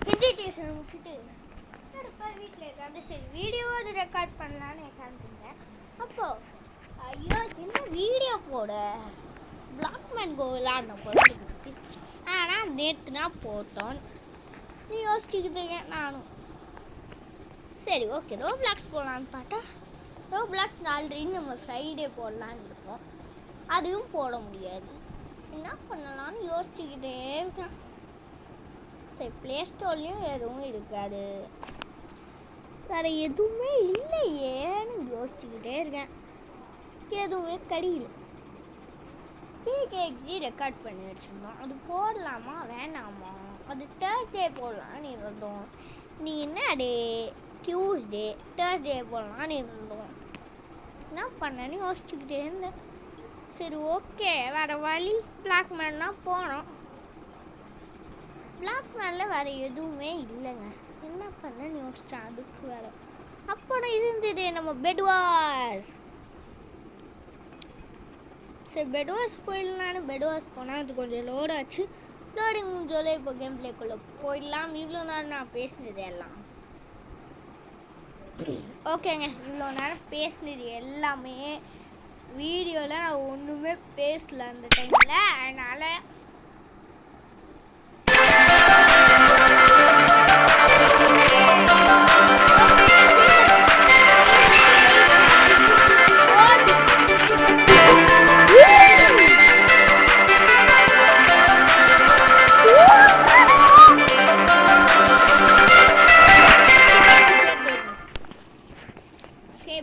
Meditation முடிச்சுட்டு வீட்டில் இருக்காது. சரி வீடியோவோடு ரெக்கார்ட் பண்ணலான்னு உட்காந்துருந்தேன். அப்போது ஐயோ என்ன வீடியோ போட பிளாக்மேன் கோ விளாட்ன போல இருக்கு. ஆனால் நேற்று நான் போட்டோம் நீ யோசிச்சுக்கிட்டு இருக்கேன். நானும் சரி ஓகே ரோப்ளாக்ஸ் போடலான்னு பார்த்தா ரோப்ளாக்ஸ் ஆல்ரெடி நம்ம ஃப்ரைடே போடலான்னு இருக்கோம். அதுவும் போட முடியாது. என்ன பண்ணலான்னு யோசிச்சுக்கிட்டே இருக்கேன். சரி ப்ளே ஸ்டோர்லேயும் எதுவும் இருக்காது, வேறு எதுவுமே இல்லையேன்னு யோசிச்சுக்கிட்டே இருக்கேன். எதுவுமே கிடையில. பிகேஎக்ஸி ரெக்கார்ட் பண்ணி வச்சுருந்தோம், அது போடலாமா வேணாமா? அது தேர்ஸ்டே போடலான்னு இருந்தோம். நீ என்ன டே? டியூஸ்டே. தேர்ஸ்டே போடலான்னு இருந்தோம். என்ன பண்ணேன்னு யோசிச்சுக்கிட்டே இருந்தேன். சரி ஓகே வேறு வழி பிளாக்மேன் தான் போனோம். பிளாக்மேனில் வேறு எதுவுமே இல்லைங்க. என்ன பண்ணேன்னு யோசித்தேன். அதுக்கு வேறு அப்புறம் இருந்தது நம்ம பெட்வார்ஸ். சரி பெட்வார்ஸ் போயிடலான்னு பெட்வார்ஸ் போனால் அது கொஞ்சம் லோட் ஆச்சு. லோடிங் முடிஞ்சோலே இப்போ கேம் பிளேக்குள்ளே போயிடலாம். இவ்வளோ நேரம் நான் பேசினது எல்லாம் ஓகேங்க. இவ்வளோ நேரம் பேசினது எல்லாமே வீடியோவில் நான் ஒன்றுமே பேசல அந்த டைமில். அதனால்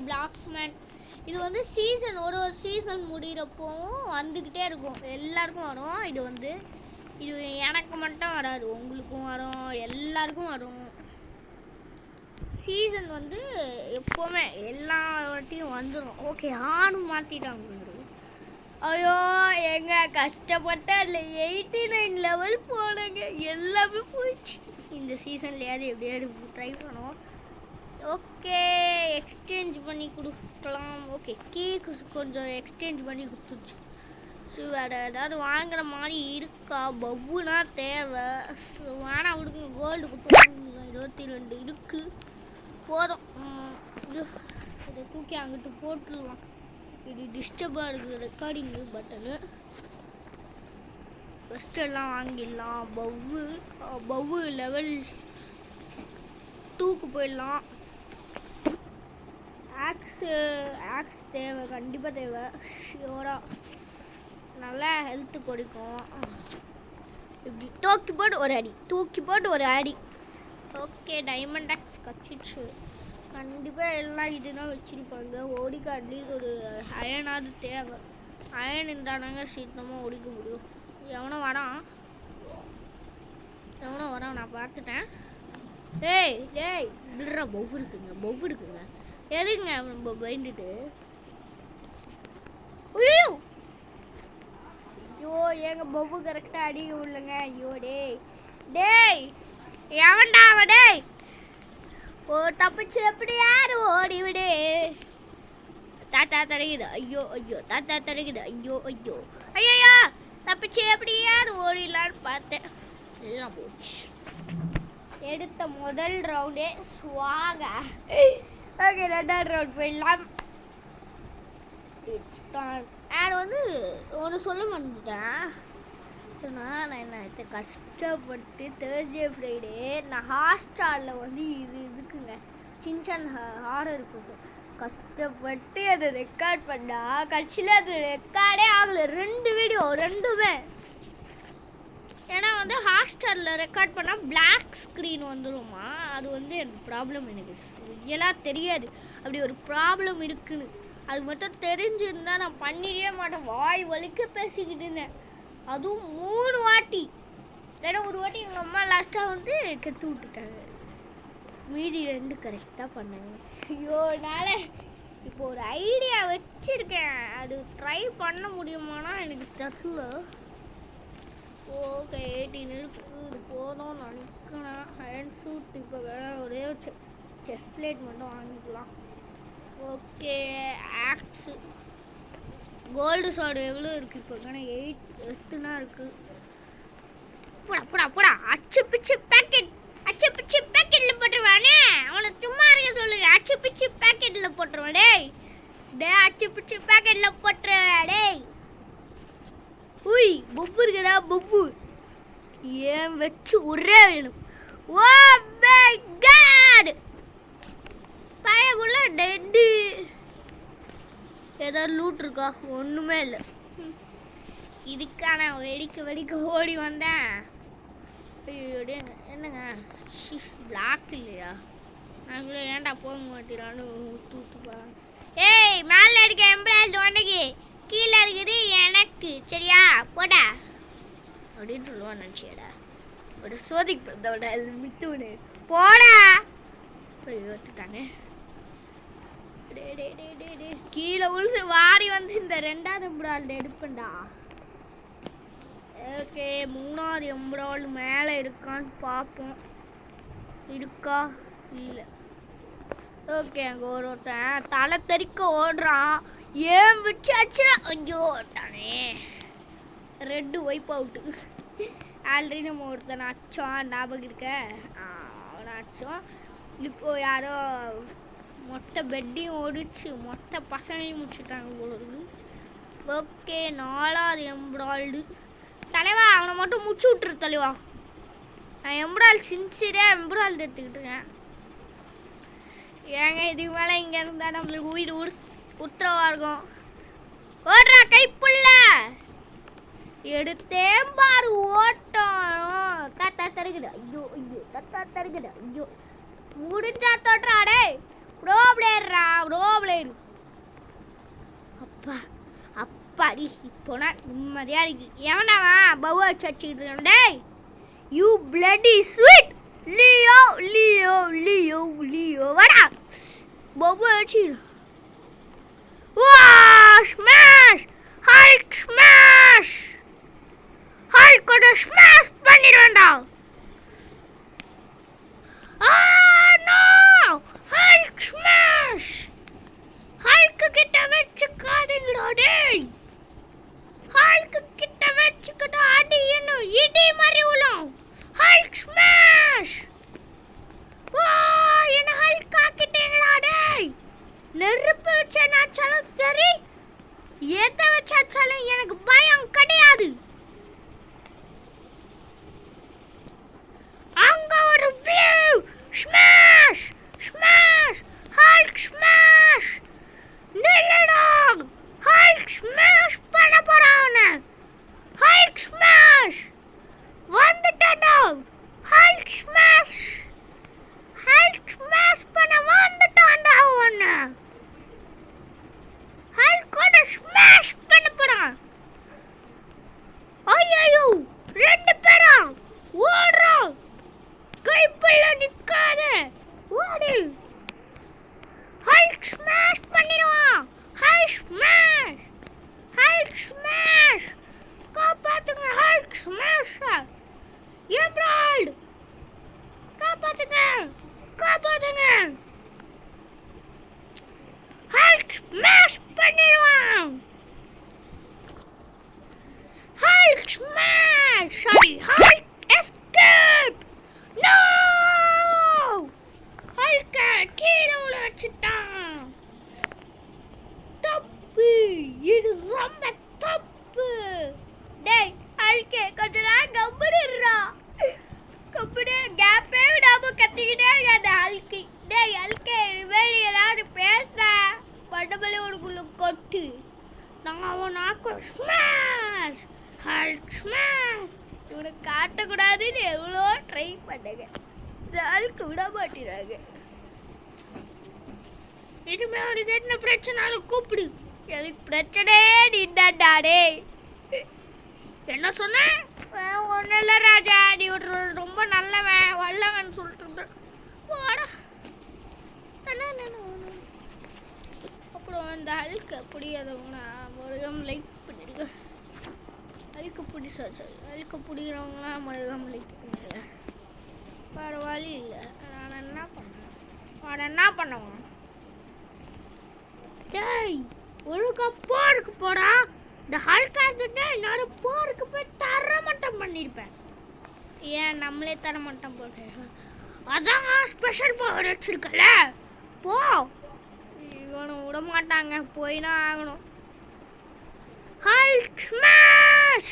பிளாக்மேன் இது வந்து சீசன் ஒரு சீசன் முடிகிறப்போவும் வந்துக்கிட்டே இருக்கும், எல்லாருக்கும் வரும். இது எனக்கு மட்டும் வராது, உங்களுக்கும் வரும், எல்லாருக்கும் வரும். சீசன் வந்து எப்போவுமே எல்லா வாட்டியும் வந்துடும். ஓகே ஆணும் மாற்றிட்டாங்க வந்துடும். ஐயோ எங்க கஷ்டப்பட்ட இல்லை 89 லெவல் போனங்க, எல்லாமே போயிடுச்சு. இந்த சீசன்லையாவது எப்படியாவது ட்ரை பண்ணுவோம். ஓகே எக்ஸ்சேஞ்ச் பண்ணி கொடுக்கலாம். ஓகே கீக்கு கொஞ்சம் எக்ஸ்சேஞ்ச் பண்ணி கொடுத்துருச்சு. ஸோ வேறு ஏதாவது வாங்குற மாதிரி இருக்கா? பப்புனா தேவை. ஸோ வேணாம் விடுங்க, கோல்டுக்கு போகணும். 22 இருக்குது போதும். இதை தூக்கி அங்கிட்டு போட்டுருலாம். இது டிஸ்டர்பாக இருக்குது ரெக்கார்டிங்கு பட்டனு. ஃபஸ்ட்டெல்லாம் வாங்கிடலாம். பவ்வு லெவல் 2க்கு போயிடலாம். ஆக்ஸ் தேவை, கண்டிப்பாக தேவை, ஷியோராக. நல்லா ஹெல்த்து கொடுக்கும். இப்படி தூக்கி போட்டு ஒரு அடி. ஓகே டைமண்ட் ஆக்ஸ் கச்சிச்சு. கண்டிப்பாக எல்லாம் இதுதான் வச்சுருப்பாங்க. ஓடிக்க அட்லீஸ்ட் ஒரு அயனாவது தேவை. அயன் இருந்தானாங்க சீக்கிரமாக ஓடிக்க முடியும். எவனோ வரான் நான் பார்த்துட்டேன். டேய் விடுறா, பவ்வு இருக்குங்க எதுங்க நம்ம பயந்துட்டு? ஐயோ எங்க பவ்வு கரெக்டாக அடிக்க விடலங்க. ஐயோ டேய் எவன்டா அவன்? டேய் ஓ தப்பிச்சு எப்படி யாரு ஓடி விடு. தாத்தா தரைக்குது. ஐயோ தாத்தா தரைக்குது. ஐயோ தப்பிச்சு எப்படி யாரு ஓடிடலான்னு பார்த்தேன். எல்லாம் போச்சு. எடுத்த முதல் ரவுண்டே ஸ்வாகா. ஓகே 2வது ரவுண்ட் போயிடலாம். நான் வந்து ஒன்று சொல்ல வந்துட்டேன். நான் என்ன கஷ்டப்பட்டு தேர்ஸ்டே ஃப்ரைடே நான் ஹாட்ஸ்டாரில் வந்து இதுக்குங்க சின்சான் ஹாரர் இருக்குது. கஷ்டப்பட்டு அதை ரெக்கார்ட் பண்ணால் கட்சியில் அது ரெக்கார்டே ஆகலை. 2 வீடியோ 2மே. ஏன்னா வந்து ஹாட்ஸ்டாரில் ரெக்கார்ட் பண்ணால் பிளாக் ஸ்க்ரீன் வந்துடுமா. அது வந்து எனக்கு ப்ராப்ளம், எனக்கு ரியலாக தெரியாது அப்படி ஒரு ப்ராப்ளம் இருக்குன்னு. அது மட்டும் தெரிஞ்சிருந்தால் நான் பண்ணிடவே மாட்டேன். வாய் வலிக்க பேசிக்கிட்டு இருந்தேன். அதுவும் 3 வாட்டி. ஏன்னா ஒரு வாட்டி எங்கள் அம்மா லாஸ்ட்டாக வந்து கெத்து விட்டுட்டாங்க. மீதி 2 கரெக்டாக பண்ணாங்க. ஐயோ என்னால் இப்போ ஒரு ஐடியா வச்சுருக்கேன். அது ட்ரை பண்ண முடியுமானா எனக்கு தெரியல. ஓகே 18 இருக்குது, இது போதும் நினைக்கிறேன். ஹேண்ட் சூட் இப்போ வேணால் ஒரே ஒரு செஸ்ட் பிளேட் மட்டும் வாங்கிக்கலாம். ஓகே ஆக்ஸு கோல்டு ஷார்டு எவ்வளோ இருக்குது இப்போ? 8 இருக்குது. போடா அச்சு பிச்சு பேக்கே வச்சு பேக்கெட்ல போட்டுற டேய். உய் பப்பு இருக்குடா பப்பு. ஏன் வச்சு ஒரே வேணும். Oh my god. பையகுள்ள டெட். ஏதாவது லூட் இருக்கா? ஒண்ணுமே இல்லை. இதுக்கான வெடிக்க ஓடி வந்தேன். என்னங்க பிளாக் இல்லையா? நாங்களே ஏன்டா போக மாட்டேறான்னு ஊத்துப்பா. ஏய் மேலே இருக்க எம்பராய்டு உனக்கு, கீழே இருக்குது எனக்கு, சரியா? போடா அப்படின்னு சொல்லுவான் நினச்சியடா. ஒரு சோதிப்பதோட விட்டுவிடு போடா. ஓத்துட்டானே. கீழே உழுது வாரி வந்து இந்த 2வது எம்பராய்டு எடுப்பேன்டா. ஓகே 3வது எம்பராய்டு மேலே இருக்கான்னு பார்ப்போம். இருக்கா? இல்லை. ஓகே அங்கே ஒருத்தன் தலை தெறிக்க ஓடுறான். ஏன் வச்சாச்சு? ஐயோ தானே. Red wife out. ஆல்ரெடி நம்ம ஒருத்தனை அச்சோம், ஞாபகம் இருக்க? அவனை அச்சோம். இப்போ யாரோ மொத்த பெட்டையும் ஒடிச்சு மொத்த பசங்களையும் முடிச்சுட்டாங்க போலுது. ஓகே 4வது எம்பராய்டு. தலைவா அவனை மட்டும் முடிச்சு விட்டுரு தலைவா. நான் எம்பராய்டு சின்சியராக எம்பராய்டு எடுத்துக்கிட்டு இருக்கேன். ஏங்க இதுக்கு மேலே இங்கே இருந்தால் நம்மளுக்கு உயிர் உத்தரவா இருக்கும். ஓடுறா கைப்புள்ள. எடுத்தேன் பாரு ஓட்டம். தாத்தா தருகுது. ஐயோ ஐயோ தாத்தா தருகுது. ஐயோ முடிஞ்சா தோட்டுறாடே. ப்ரோ பிளேயர்ரா ப்ரோ பிளேயர். அப்பா அப்பாடி இப்போனா நிம்மதியாக இருக்கு. எவனாவா பவ் வச்சுக்கிட்டு இருக்கேன். டேய் you bloody sweet Leo Leo Leo Leo வாடா பவ் வச்சு. வா ஸ்மாஷ் ஹல்க் ஸ்மாஷ். ஹல்கோட ஸ்மாஷ் பண்ணிடுவேன்டா. No Hulk smash. ஹல்க் கிட்ட வச்சுக்காதீங்கடா டேய். ஹல்க் கிட்ட வச்சுக்கிட்டா அடி இன்னும் இடி மாதிரி உளும். Hulk smash. வா என்ன ஹல்க் ஆக்கிட்டீங்களா டேய். நெருப்பு வச்சாலும் சரி, ஏத்த வச்சாலும் எனக்கு பயம் கிடையாது. அங்க ஒரு blue smash smash Hulk smash. நில்லடா. ஹல்க் ஸ்மாஷ் பண்ண போறானே. ஹல்க் ஸ்மாஷ் வந்துட்டடா. Hulk smash. ஹல்க் ஸ்மாஷ் பண்ண வந்துட்டான்டா அவன. ஹல்கோட ஸ்மாஷ் பண்ண போறான். ஐயோ 2 பேரா ஓடுறா. கைப்புள்ள நிக்காத ஓடு. ஹல்க் ஸ்மாஷ் பண்ணிடுவான். Hulk smash. Hulk smash. காப்பாத்துங்க ஹல்க் ஸ்மாஷ். எம்பராய்டு காப்பாத்துங்க காப்பாத்துங்க. ஹல்க் ஸ்மாஷ் பண்ணிடுவான். Hulk smash. Sorry Hulk escape. No ஹல்க கீழே உள்ள வச்சுட்டான். தப்பு. இது ரொம்ப தப்பு. டேய் ஹல்கே கொஞ்ச நேரம் கம்புடுறா. கம்புடு கேப்பே விடாம கத்திக்கிட்டே இருக்காது ஹல்கி. டேய் ஹல்கே வெளியே ஏதாவது பேசுற பட்டபலி உனக்குள்ள கொட்டு. நாங்கள் அவன் நாக்கு ஸ்மாஷ் ஹல்க் ஸ்மாஷ். இவனுக்கு காட்டக்கூடாதுன்னு எவ்வளோ ட்ரை பண்ணுங்க. ஹல்க்கு விட மாட்டேறாங்க. இனிமே அவனுக்கு என்ன பிரச்சனாலும் கூப்பிடு. எனக்கு பிரச்சனையே நின்றாடே. என்ன சொன்ன? ஒன்றும் இல்லை ராஜா, நீ ஒரு ரொம்ப நல்லவன் வல்லவன் சொல்லிட்டு இருந்தேன். போடா. அப்புறம் இந்த ஹல்க்கு பிடிக்காதவங்களா முருகம் லைக் பண்ணிடுங்க. ஹல்க்கு பிடிச்சா சரி, ஹல்க்கு பிடிக்கிறவங்களாம் முருகம் லைக் பண்ணிடுங்க. வேறு வழி இல்லை. நான் என்ன பண்ணுவேன்? டேய் ஒழுங்கா போருக்கு போடா. இந்த ஹல்கா இருந்துட்டு நான் போருக்கு போய் தரமட்டம் பண்ணியிருப்பேன். ஏன் நம்மளே தரமட்டம் போட்டேன். அதான் ஸ்பெஷல் பவர் வச்சிருக்கல. போ. இவனை விட மாட்டாங்க, போயினா ஆகணும். ஹல்க் ஸ்மாஷ்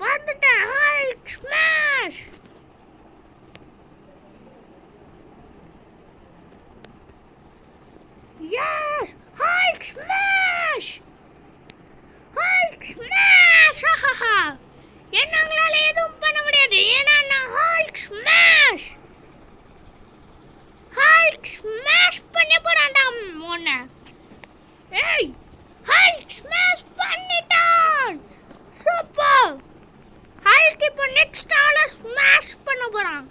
வந்துட்டேன். Hulk smash yes Hulk smash Hulk smash. என்னால எதுவும் பண்ண முடியாது, ஏன்னா நான் ஹல்க் ஸ்மாஷ். ஹல்க் ஸ்மாஷ் பண்ண போறான்டா மோன. ஏய் ஹல்க் ஸ்மாஷ் பண்ணிட்டான். சூப்பர். ஹல்க் இப்போ நெக்ஸ்ட் ஆள ஸ்மாஷ் பண்ண போறான்.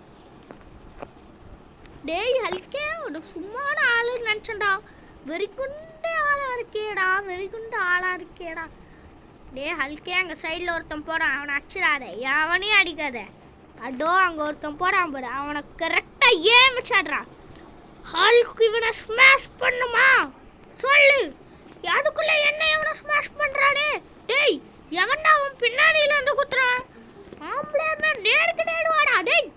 டேய் ஹல்கே ஒரு சும்மான ஆளு நினைச்சேன்டா. வெறிக்குண்டு ஆளா இருக்கேடா, வெறிக்குண்டு ஆளா இருக்கேடா. டேய் ஹல்கே அங்க சைடுல ஒருத்தன் போறான், அவனை அடிச்சிடாத, எவனையும் அடிக்காத. அடோ அங்க ஒருத்தன் போறான் பாரு, அவனை கரெக்டா ஏன் வச்சாடுறான். ஹல்க் இவனை ஸ்மாஷ் பண்ணுமா சொல்லு. அதுக்குள்ள என்ன எவனை ஸ்மாஷ் பண்றானே. டேய் எவன்டா அவன் பின்னாடியில இருந்து குத்துறான். ஆம்பளை நேருக்கு நேரு வாடா. டேய்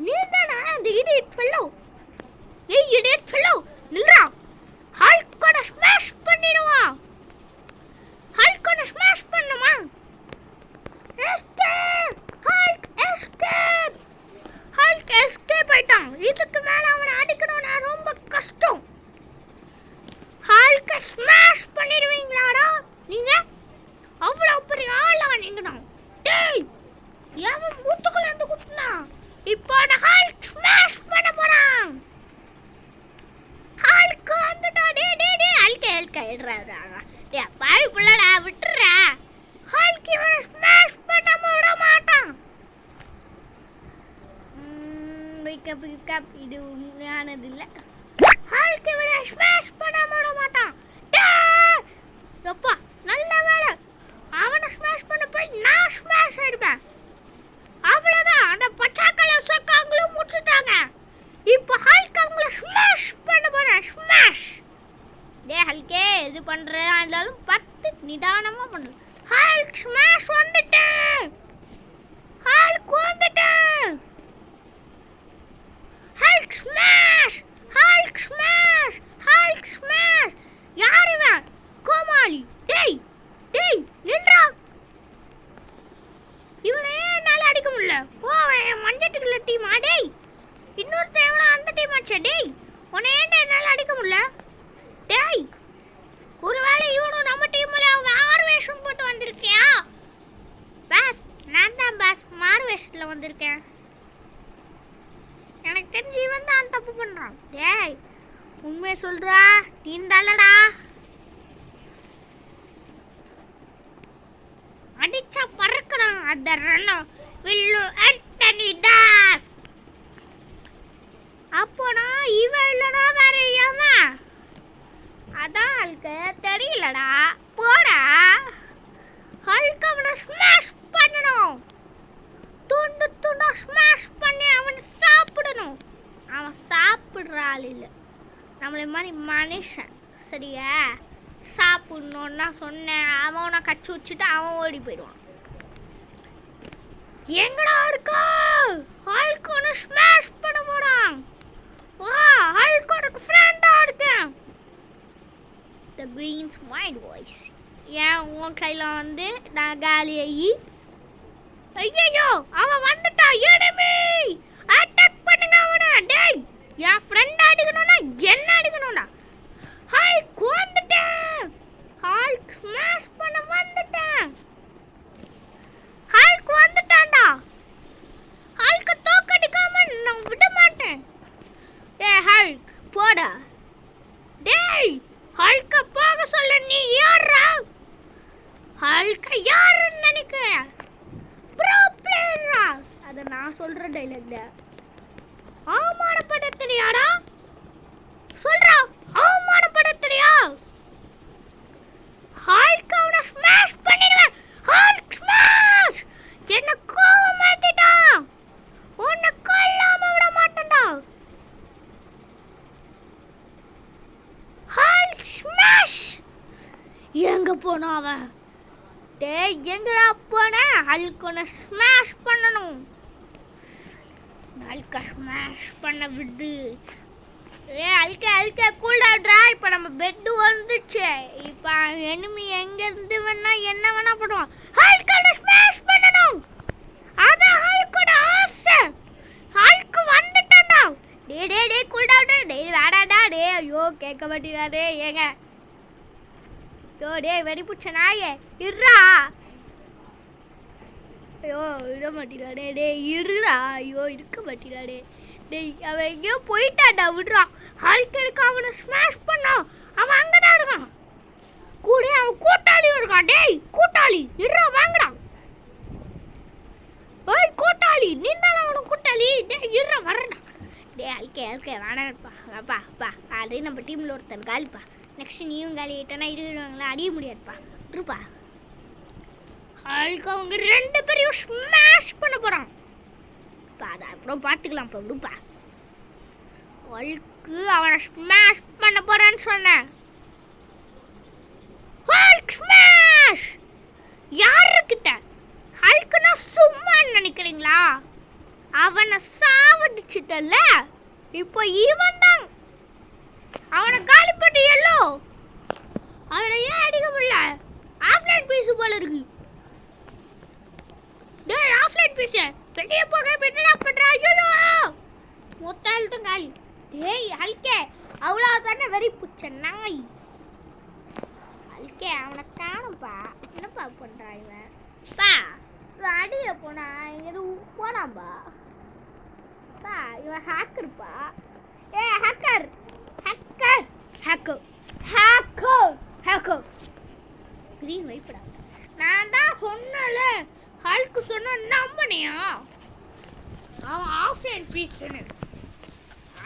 நீ தானா அந்த இடியட் ஃபெல்லோ. ஏய் இடியட் ஃபெல்லோ நில்றா. ஹல்க் கூட ஸ்மாஷ் பண்ணிடுவா. ஹல்க் கூட ஸ்மாஷ் பண்ணுமா. Escape. Hulk escape. Hulk escape ஆயிட்டான். இதுக்கு மேல அவனை அடிக்கணும்னா ரொம்ப கஷ்டம். ஹல்க ஸ்மாஷ் பண்ணிடுவீங்களாடா நீங்க? அவ்வளவு பெரிய ஆளா நீங்கடா. டேய் எவன் மூத்துக்குள்ள இருந்து குத்துனா. இப்போ நான் ஹல்க் ஸ்மாஷ் பண்ண போறான். ஹல்க் வந்துடா. டேய் ஹல்க எடுறா. டேய் பாவி புள்ளடா விட்டுறா. ஹல்க் இவனை ஸ்மாஷ் பண்ண மாட்டான். இது உண்மையானது இல்லை. ஹல்க் இவனை ஸ்மாஷ் பண்ண மாட்டான். எப்பா நல்ல வேலை, அவனை ஸ்மாஷ் பண்ண போய் நான் ஸ்மாஷ் ஆயிடுவேன். அவ்வளவுதான், அந்த பச்சாக்கலர் சொக்காங்களும் முடிச்சுட்டாங்க. இப்போ ஹல்க் அவங்கள ஸ்மாஷ் பண்ண போறேன். ஸ்மாஷ். டே ஹல்கே இது பண்றதா இருந்தாலும் 10 நிதானமா பண்ணு. ஹல்க் ஸ்மாஷ் வந்துட்டேன். ஹல்க் வந்துட்டேன். Hulk smash. Hulk smash. Hulk smash. யார் இவன்? கோமாளி. டேய் நில்றா. இவனே என்னால அடிக்க முடியல. அவன் மஞ்சட்டுக்குள்ள டீமா. டேய் இன்னொருத்தன் எவனா அந்த டீம் ஆச்சா. டேய் உன்னை ஏன்டா என்னால அடிக்க முடியல. டேய் ஒருவேளை இவனும் நம்ம டீம்ல மாறு வேஷம் போட்டு வந்திருக்கியா? பாஸ் நான் தான் பாஸ் மாறு வேஷத்துல வந்திருக்கேன். எனக்கு தெரிஞ்சு இவன் தான் தப்பு பண்றான். டேய் உண்மையை சொல்றா, நீ தானடா அடிச்சா பறக்கிறான். அந்த ரன்னம் வில்லு ஆண்டனி தாஸ். அப்போனா இவன் இல்லடா வேற எவன்? அதான் ஹல்க் தெரியலடா. போடா. ஹல்க் அவனை ஸ்மாஷ் பண்ணணும். துண்டு துண்டா ஸ்மாஷ் பண்ணி அவனை சாப்பிடணும். அவன் சாப்பிடுற ஆள் இல்லை, நம்மளை மாதிரி மனுஷன். சரியா? சாப்பிடணுன்னா சொன்னேன், அவனை கச்சி வச்சுட்டு அவன் ஓடி போயிடுவான். எங்கடா இருக்கா? ஹல்க் ஒன்று ஸ்மாஷ் பண்ண போறான். வா ஹல்க் உனக்கு ஃப்ரெண்டா இருக்கேன். The Green's Mind Voice. ஏன் உன் கையில் வந்து நான் காலியாகி. ஐயோ அவன் வந்துட்டான். எனிமி அட்டாக் பண்ணுங்க அவனை. டேய் என் ஃப்ரெண்ட் அடிக்கணும்னா என்ன அடிக்கணும்டா. ஹல்க் வந்துட்டேன். ஹல்க் ஸ்மாஷ் பண்ண வந்துட்டேன். ஹல்க் வந்துட்டான்டா. ஹல்க் தோக்கடிக்காம நான் விட மாட்டேன். ஏய் ஹல்க் போடா. டேய் ஹல்க போக சொல்ல நீ யாரா? ஹல்க யாருன்னு நினைக்கிற? ப்ரோ பிளேயரா? அத நான் சொல்ற டைலாக்டா. அவமானப்பட தெரியாடா? சொல்றா அவமானப்பட தெரியா? ஹல்க் அவனை ஸ்மாஷ் பண்ணிடுவேன். Hulk smash. என்ன கோவம் மாத்திட்டான். உன்னை கொல்லாம விட மாட்டேன்டா. Hulk smash. எங்க போனா அவன்? டேய் எங்கடா போன? ஹல்க் உன்னை ஸ்மாஷ் பண்ணணும். ஹல்க ஸ்மாஷ் பண்ண விடு. அழுக்க கூல் டவுன்டா. இப்போ நம்ம பெட் வந்துச்சு. இப்போ எனிமி எங்க இருந்து வேணா என்ன வேணா பண்ணுவான். ஹல்கை ஸ்மாஷ் பண்ணனும். அதான் ஹல்கோட ஆசை. ஹல்க் வந்துட்டான்டா. டேய் கூல் டவுன்டா. டேய் வாடாடா. டேய் ஐயோ கேட்க மாட்டீராடே ஏங்க. டேய் வெடி புடிச்ச நாயே இருடா. ஐயோ விட மாட்டீராடே. டேய் இருடா. ஐயோ இருக்க மாட்டீராடே. டேய் அவன் எங்கேயோ போயிட்டான்டா. விடுறா. ஹல்க் எடுக்க அவனை ஸ்மாஷ் பண்ணான். அவன் அங்கதான் இருக்கான். கூட அவன் கூட்டாளியும் இருக்கான். டேய் கூட்டாளி இருடா வாங்கடா. ஓய் கூட்டாளி நின்னால அவனும் கூட்டாளி. டேய் இருடா வரடா. டேய் அல்கே வேணாப்பா. அப்பா அதே நம்ம டீமில் ஒருத்தர் காலிப்பா. நெக்ஸ்ட் நீயும் காலி ஆகிட்டனா இடுவாங்களா அடிய முடியாதுப்பா. இருப்பா. ஹல்க் அவங்க 2 பேரையும் ஸ்மாஷ் பண்ண போகிறான். இப்போ அதை அப்புறம் பார்த்துக்கலாம்ப்பா. விடுப்பா. ஹல்க்கு அவனை ஸ்மாஷ் பண்ண போகிறான்னு சொன்னேன். Hulk smash. யாருக்கிட்ட? ஹல்க்குன்னா சும்மான்னு நினைக்கிறீங்களா? அவனை சாவடிச்சிட்டல. இப்போ இவன் தான் அவனை காலி பண்ணி எல்லோ. அவனை ஏன் அடிக்க முடியல? ஆஃப்லைன் பீஸு போல இருக்கு. டேய் ஆஃப்லைன் பீஸு வெளியே போக என்னடா பண்றா? ஐயோ மொத்த ஹெல்த்தும் காலி. டேய் ஹல்கே அவ்வளோ தானே வெறி புச்ச நாய். ஹல்கே அவனை காணும்ப்பா. என்னப்பா பண்ணுறா இவன்? பா இவன் அடிய போனா இங்கே எதுவும் போனாம்பா. பா இவன் ஹேக்கர்ப்பா. Hacker green வைப்படா. நான் தான் சொன்னல ஹல்க் சொன்ன நம்பனியா? அவன் ஆஃப்லைன் பீஸ்ன்னு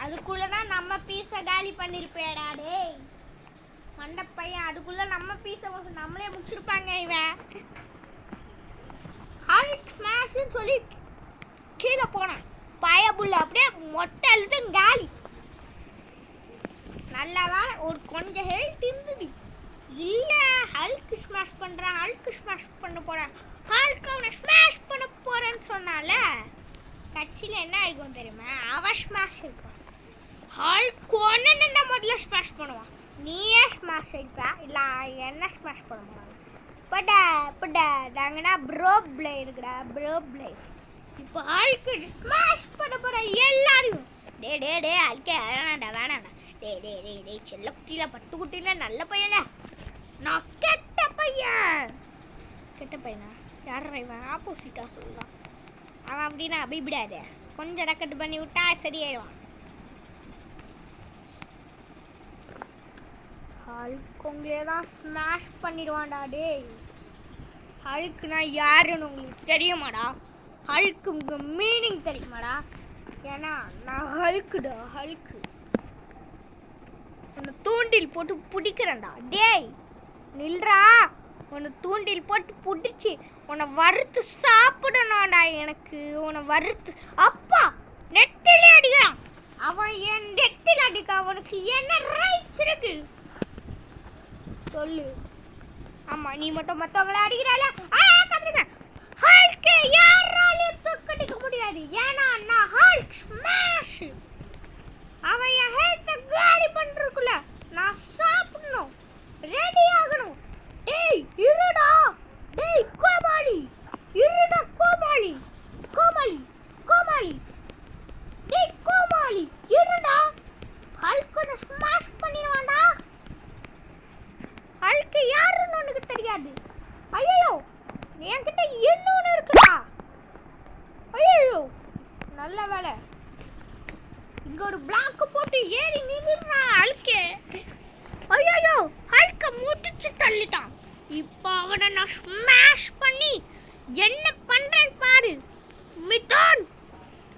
அதுக்குள்ள தான் நம்ம பீஸை காலி பண்ணிருப்பேடா. டேய் மண்ட பையன் அதுக்குள்ள நம்ம பீஸை நம்மளே முடிச்சிருப்பாங்க. இவன் ஹல்க் ஸ்மாஷ்னு சொல்லி கீழே போனான். பயபுள்ள அப்படியே மொத்த எழுதும் காலி. நல்லவா ஒரு கொஞ்சம் ஹெல்த் இருந்தது. இல்லை ஹல்க் ஸ்மாஷ் பண்ணுறான். ஹல்க் ஸ்மாஷ் பண்ண போகிறான். ஹல்க் அவனை ஸ்மாஷ் பண்ண போகிறேன்னு சொன்னால கட்சியில் என்ன ஆகிக்கும் தெரியுமா? அவன் ஸ்மாஷ் இருக்கும். ஹல்க் ஒன்று நின்று முதல்ல ஸ்மாஷ் பண்ணுவான். நீயே ஸ்மாஷ் ஆகிப்பா. இல்லை என்ன ஸ்மாஷ் பண்ண போகிறான்? பட்டா நாங்கன்னா ப்ரோ பிளே இருக்குடா. ப்ரோ பிளே இப்போ ஹல்க் ஸ்மாஷ் பண்ண போகிற எல்லாரையும். டே ஹல்கே வேணாண்டா. டேய் செல்ல குட்டியில பட்டு குட்டியில நல்ல பையன. நான் கெட்ட பையனா? யார் இவன்? ஆப்போசிட்டா சொல்லுவான் அவன். அப்படின்னா அப்படிவிடாத. கொஞ்சம் ரெக்கட்டு பண்ணி விட்டா சரியாயிடுவான். ஹல்க் உங்களே தான் ஸ்மாஷ் பண்ணிடுவான்டா. டேய் ஹல்க்னா யாருன்னு உங்களுக்கு தெரியுமாடா? ஹல்க்கு மீனிங் தெரியுமாடா? ஏன்னா நான் ஹல்க்குடா. ஹல்க்கு உன்னை தூண்டில் போட்டு பிடிக்கிறேன்டா. டேய் நில்றா. உன்னை தூண்டில் போட்டு பிடிச்சி உன்னை வறுத்து சாப்பிடணும்டா. எனக்கு உன்னை வறுத்து அப்பா நெத்திலே அடிக்கிறான். அவன் என் நெத்தில அடிக்க அவனுக்கு என்ன ரைட்ஸ் இருக்கு சொல்லு? ஆமா நீ மட்டும் மற்றவங்கள அடிக்கிறால. ஹல்க் யாராலையும் தூக்கடிக்க முடியாது. ஏன்னா நான் ஹல்க் ஸ்மாஷ். அவன் என் ஹெல்த்தை காலி பண்ணுறதுக்குள்ள நான் சாப்பிடணும். ரெடி ஆகணும். டேய் இருடா. டேய் கோமாளி இருடா. கோமாளி டேய் கோமாளி இருடா. ஹல்கை ஸ்மாஷ் பண்ணிடுவான்டா. ஹல்க் யாருன்னு உனக்கு தெரியாது. ஐயோ என்கிட்ட இன்னொன்று இருக்குடா. ஐயோ நல்ல வேலை இங்க ஒரு பிளாக் போட்டு ஏறி நின்னுறான் ஹல்கே. ஐயோ ஹல்க முதிச்சு தள்ளிட்டான். இப்போ அவனை நான் ஸ்மாஷ் பண்ணி என்ன பண்றேன்னு பாரு. மிட்டான்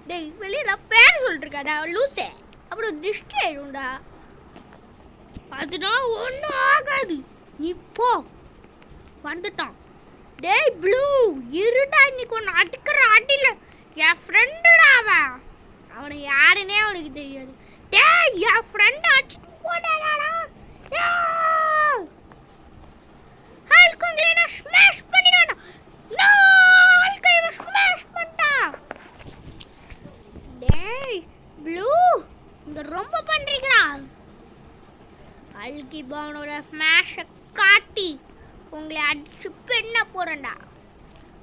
டேய் வெளியில பேர் சொல்லிருக்காடா லூசே. அப்புறம் திருஷ்டி ஆயிடும்டா. அதனால ஒன்றும் ஆகாது. இப்போ வந்துட்டான். டேய் ப்ளூ இருடா. இன்னைக்கு ஒன்று அடிக்கிற அடியில் என் ஃப்ரெண்டுடா அவன். அவனை யாருன்னே அவனுக்கு தெரியாது. டேய் என் ஃப்ரெண்ட் அடிச்சுட்டு போடாடா. ஹல்க் உங்களை நான் ஸ்மாஷ் பண்ணிடுவேன். நோ ஹல்க் இவன் ஸ்மாஷ் பண்ணிட்டான். டேய் ப்ளூ இங்க ரொம்ப பண்றீங்களா? ஹல்க் இப்போ அவனோட ஸ்மாஷை காட்டி உங்களை அடிச்சு பெண்ண போறேன்டா.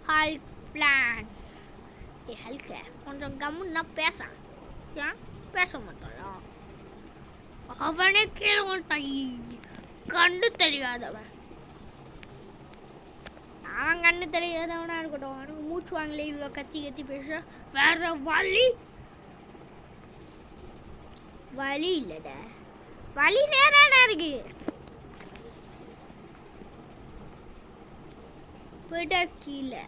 Hulk plan. ஏ ஹல்க கொஞ்சம் கம்முன்னா பேச. ஏன் பேச மாட்டாளா? அவனே கேள்வான். கண்டு தெரியாதவன். அவன் கண்ணு தெரியாதவனா இருக்கட்டும். அவனுக்கு மூச்சு வாங்கல இவ்வளோ கத்தி கத்தி பேச. வேற வழி இல்லடா. வழி நேராடா இருக்கு. போய்டா கீழே.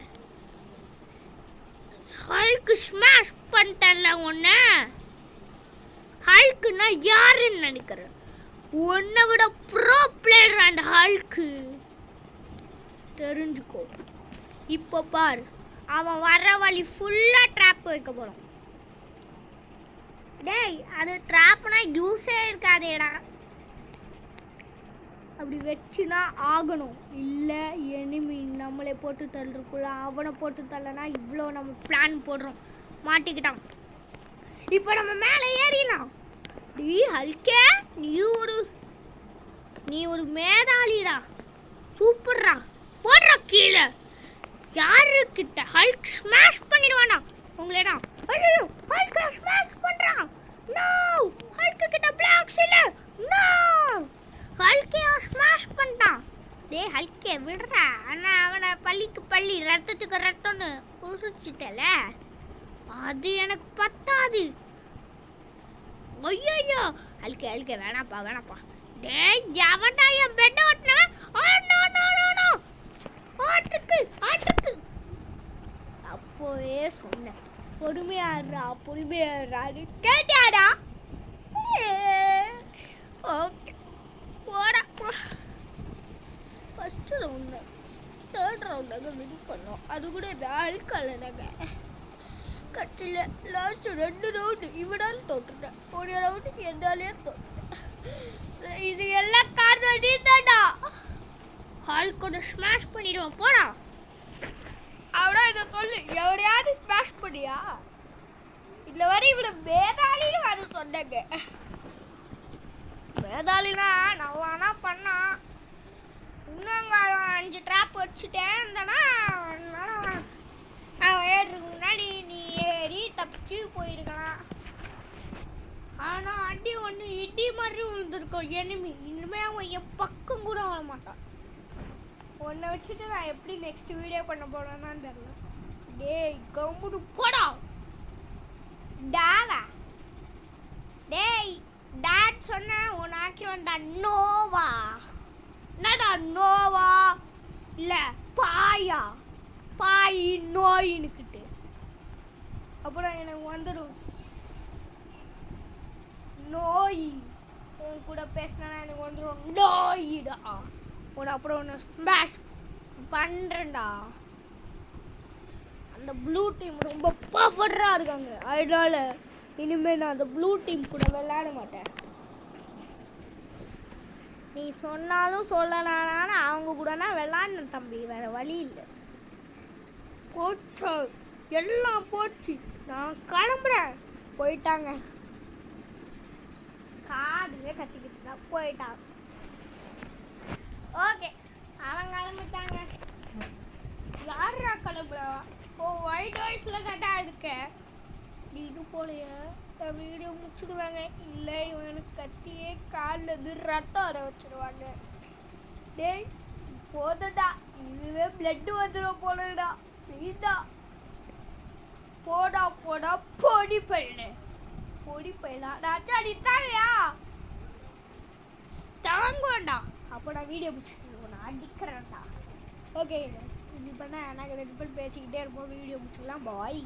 ஹல்க் ஸ்மாஷ் பண்ணிட்டேன்ல உன்ன. ஹல்க்னா யாருன்னு நினைக்கிறேன்? உன்னை விட ப்ரோ பிளேயர் அந்த ஹல்க்கு. தெரிஞ்சுக்கோ. இப்போ பார், அவன் வர்ற வழி ஃபுல்லாக ட்ராப் வைக்க போகிறோம். டேய், அது ட்ராப்னா யூஸே இருக்காதேடா. அப்படி வச்சுனா ஆகணும். இல்லை எனிமி நம்மளே போட்டு தள்ளுறக்குள்ள அவனை போட்டு தள்ளனா இவ்வளோ நம்ம பிளான் போடுறோம். மாட்டிக்கிட்டான். இப்போ நம்ம மேலே ஏறிடலாம். டி ஹல்கே, நீ ஒரு மேதாளிடா. சூப்பர்ரா. போடுற கீழே. யாருக்கிட்ட ஹல்க் ஸ்மாஷ் பண்ணிடுவானா உங்களேடா? ஐயோ, ஹல்க் ஸ்மாஷ் பண்றான். நோ, ஹல்க் கிட்ட பிளாக்ஸ் இல்ல. நோ, ஹல்கே ஸ்மாஷ் பண்ணிட்டான். டேய் ஹல்கே விடுறா. ஆனால் அவனை பள்ளிக்கு பள்ளி ரத்தத்துக்கு ரத்தம்னு குடிச்சிட்டல. அது எனக்கு பத்தாது. ஐயோ, ஹல்கே வேணாப்பா. டேய் எவன்டா என் பெட் ஓட்டுனா? நோ ஆட்டுக்கு. அப்போவே சொன்னேன் பொறுமையாடுறா கேட்டியாடா? ஓகே போடா. ஃபஸ்ட்டு ரவுண்டு 3rd ரவுண்டாக வின் பண்ணோம். அது கூட இந்த ஆள்கால நாங்கள் கட்சியில் லாஸ்ட்டு 2 ரவுண்டு இவனாலும் தோற்றுட்டேன். ஒரு ரவுண்டுக்கு எந்தாலே தோற்றுட்டேன். இது எல்லாம் காரணம் நீ தான்டா. ஹல்கோட ஸ்மாஷ் பண்ணிடுவோம். போடா. அவடா இதை சொல்லு. எவடையாவது ஸ்மாஷ் பண்ணியா? இதில் வர இவ்வளோ மேதாளின்னு வர சொன்னாங்க. மேதாளினா நான் வேணா பண்ணா. இன்னும் 5 ட்ராப் வச்சுட்டேன் இருந்தனா அவன் ஏறதுக்கு முன்னாடி நீ ஏறி தப்பிச்சு போயிருக்கலாம். ஆனால் அடி ஒன்று இடி மாதிரி விழுந்துருக்கோம் எனிமி. இனிமேல் அவன் என் பக்கம் கூட வர மாட்டான். உன்னை வச்சுட்டு நான் எப்படி நெக்ஸ்ட் வீடியோ பண்ண போறேன்னு தெரியல. டேய் கம்முடு போடா. டாவா. டேய் டாட் சொன்ன உன் ஆக்கிரண்டா. நோவா. என்னடா நோவா? இல்லை பாய் நோயின்னுக்கிட்டு. அப்புறம் எனக்கு வந்துடும் நோய். உன் கூட பேசினா எனக்கு வந்துடும் நோயிடா. அப்புறம் ஒன்று ஸ்மாஷ் பண்ணுறேன்டா. அந்த ப்ளூ டீம் ரொம்ப பவராக இருக்காங்க. அதனால இனிமேல் நான் அந்த ப்ளூ டீம் கூட விளையாட மாட்டேன். நீ சொன்னாலும் சொல்லனாலும் அவங்க கூட நான் விளையாடணும் தம்பி. வேறு வழி இல்லை. போச்சோ, எல்லாம் போச்சு. நான் கிளம்புறேன். போயிட்டாங்க. காதுவே கத்திக்கிட்டு தான் போயிட்டாங்க. ஓகே, அவங்க கிளம்பிட்டாங்க. யாரா கிளம்புறா? ஓ, ஒயிட் வாய்ஸில் கரெக்டாக இருக்கேன். இது போலையே வீடியோ முடிச்சுடுவாங்க. இல்லை இவனுக்கு கத்தியே காலில் ரத்தம் வர வச்சுருவாங்க. டேய் போதடா, இதுவே பிளட்டு வந்துடும் போலடா. இதா போடா பொடி போயிடலாம். அச்சாடி தாங்கயா தாங்கோண்டா. அப்போ நான் வீடியோ முடிச்சுட்டு நான் அடிக்கிறேன்டா. ஓகே, இது பண்ண நாங்கள் 2 பேர் பேசிக்கிட்டே இருப்போம். வீடியோ முடிச்சுக்கலாம். பாய்.